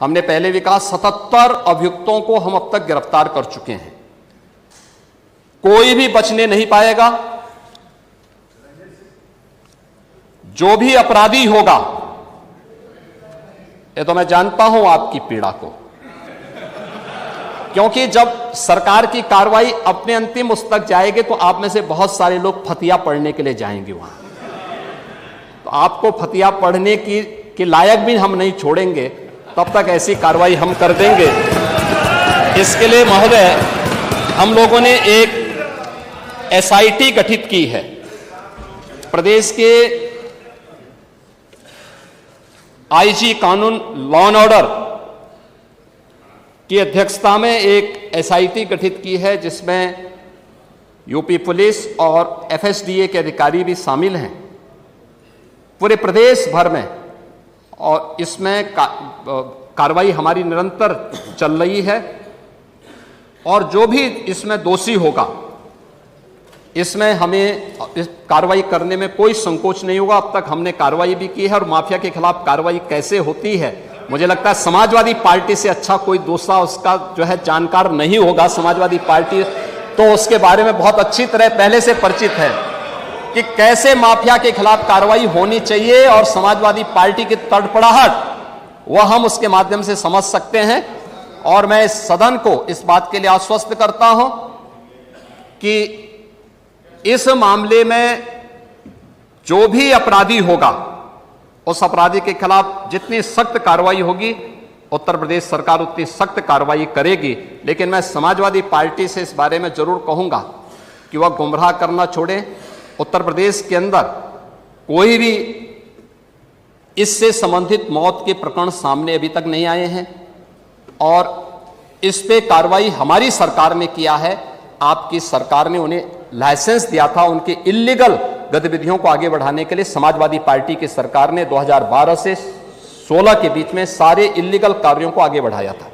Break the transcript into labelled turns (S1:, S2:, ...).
S1: हमने पहले भी कहा 77 अभियुक्तों को हम अब तक गिरफ्तार कर चुके हैं। कोई भी बचने नहीं पाएगा। जो भी अपराधी होगा, ये तो मैं जानता हूं आपकी पीड़ा को, क्योंकि जब सरकार की कार्रवाई अपने अंतिम उस तक जाएगी तो आप में से बहुत सारे लोग फतिया पढ़ने के लिए जाएंगे वहां। तो आपको फतिया पढ़ने की लायक भी हम नहीं छोड़ेंगे, तब तक ऐसी कार्रवाई हम कर देंगे। इसके लिए महोदय हम लोगों ने एक एसआईटी गठित की है। प्रदेश के आईजी कानून लॉ एंड ऑर्डर की अध्यक्षता में एक एसआईटी गठित की है, जिसमें यूपी पुलिस और एफएसडीए के अधिकारी भी शामिल हैं पूरे प्रदेश भर में। और इसमें कार्रवाई हमारी निरंतर चल रही है और जो भी इसमें दोषी होगा, इसमें हमें इस कार्रवाई करने में कोई संकोच नहीं होगा। अब तक हमने कार्रवाई भी की है और माफिया के खिलाफ कार्रवाई कैसे होती है, मुझे लगता है समाजवादी पार्टी से अच्छा कोई दूसरा उसका जो है जानकार नहीं होगा। समाजवादी पार्टी तो उसके बारे में बहुत अच्छी तरह पहले से परिचित है कि कैसे माफिया के खिलाफ कार्रवाई होनी चाहिए, और समाजवादी पार्टी की तड़पड़ाहट वह हम उसके माध्यम से समझ सकते हैं। और मैं इस सदन को इस बात के लिए आश्वस्त करता हूं कि इस मामले में जो भी अपराधी होगा, उस अपराधी के खिलाफ जितनी सख्त कार्रवाई होगी, उत्तर प्रदेश सरकार उतनी सख्त कार्रवाई करेगी। लेकिन मैं समाजवादी पार्टी से इस बारे में जरूर कहूंगा कि वह गुमराह करना छोड़े। उत्तर प्रदेश के अंदर कोई भी इससे संबंधित मौत के प्रकरण सामने अभी तक नहीं आए हैं और इस पे कार्रवाई हमारी सरकार ने किया है। आपकी सरकार ने उन्हें लाइसेंस दिया था उनके इल्लीगल गतिविधियों को आगे बढ़ाने के लिए। समाजवादी पार्टी की सरकार ने 2012 से 16 के बीच में सारे इल्लीगल कार्यों को आगे बढ़ाया था।